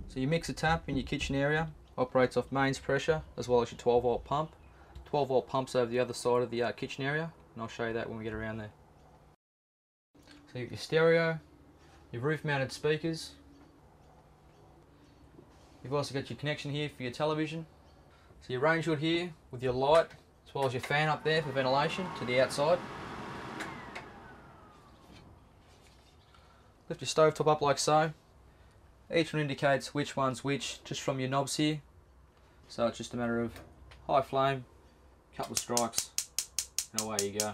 So your mixer tap in your kitchen area operates off mains pressure as well as your 12 volt pump. 12 volt pumps over the other side of the kitchen area, and I'll show you that when we get around there. So you've got your stereo, your roof mounted speakers. You've also got your connection here for your television. So your range hood here with your light as well as your fan up there for ventilation to the outside. Lift your stovetop up like so. Each one indicates which one's which just from your knobs here. So it's just a matter of high flame, couple of strikes, and away you go.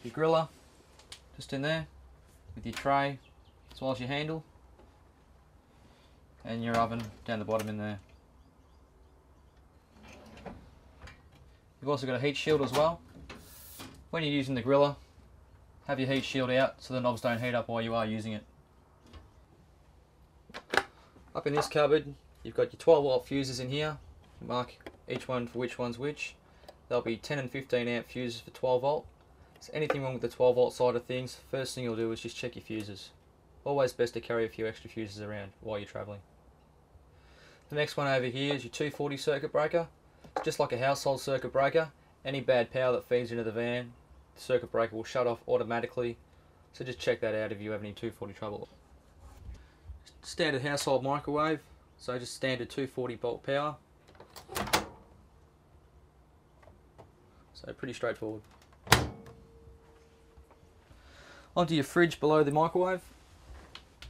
Your griller just in there with your tray as well as your handle, and your oven down the bottom in there. You've also got a heat shield as well. When you're using the griller, have your heat shield out so the knobs don't heat up while you are using it. Up in this cupboard, you've got your 12 volt fuses in here. Mark each one for which one's which. There'll be 10 and 15 amp fuses for 12 volt. So anything wrong with the 12 volt side of things, first thing you'll do is just check your fuses. Always best to carry a few extra fuses around while you're travelling. The next one over here is your 240 circuit breaker. It's just like a household circuit breaker. Any bad power that feeds into the van, the circuit breaker will shut off automatically. So just check that out if you have any 240 trouble. Standard household microwave, so just standard 240 volt power. So pretty straightforward. Onto your fridge below the microwave.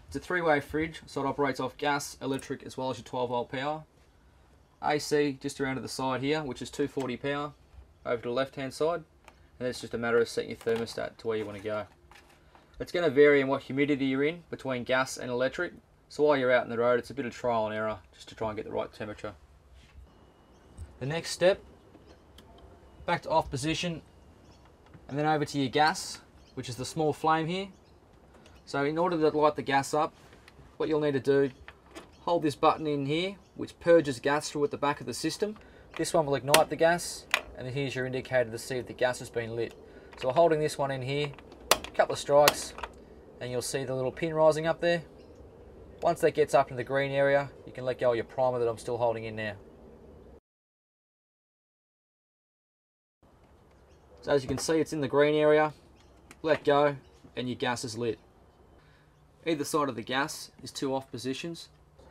It's a three-way fridge, so it operates off gas, electric as well as your 12 volt power. AC just around to the side here, which is 240 power, over to the left hand side, and it's just a matter of setting your thermostat to where you want to go. It's going to vary in what humidity you're in between gas and electric, so while you're out on the road it's a bit of trial and error just to try and get the right temperature. The next step, back to off position and then over to your gas, which is the small flame here. So in order to light the gas up, what you'll need to do, hold this button in here which purges gas through at the back of the system. This one will ignite the gas, and then here's your indicator to see if the gas has been lit. So holding this one in here, a couple of strikes, and you'll see the little pin rising up there. Once that gets up into the green area, you can let go of your primer that I'm still holding in now. So as you can see, it's in the green area. Let go, and your gas is lit. Either side of the gas is two off positions.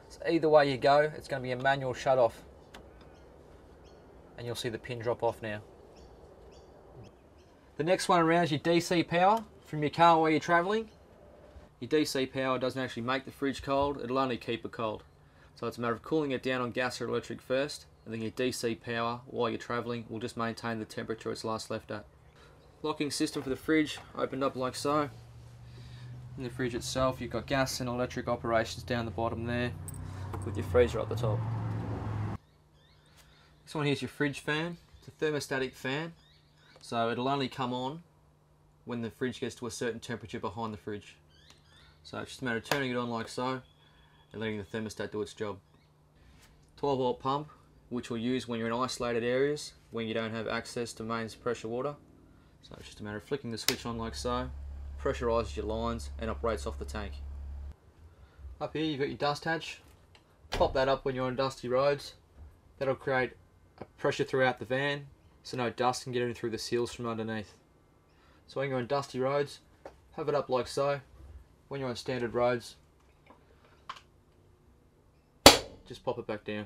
So either way you go, it's going to be a manual shut off. And you'll see the pin drop off now. The next one around is your DC power from your car while you're travelling. Your DC power doesn't actually make the fridge cold, it'll only keep it cold. So it's a matter of cooling it down on gas or electric first, and then your DC power while you're travelling will just maintain the temperature it's last left at. Locking system for the fridge opened up like so. In the fridge itself you've got gas and electric operations down the bottom there, with your freezer at the top. This one here's your fridge fan. It's a thermostatic fan, so it'll only come on when the fridge gets to a certain temperature behind the fridge. So it's just a matter of turning it on like so and letting the thermostat do its job. 12 volt pump, which we'll use when you're in isolated areas when you don't have access to mains pressure water. So it's just a matter of flicking the switch on like so, pressurises your lines and operates off the tank. Up here you've got your dust hatch. Pop that up when you're on dusty roads. That'll create a pressure throughout the van so no dust can get in through the seals from underneath. So when you're on dusty roads, have it up like so. When you're on standard roads, just pop it back down.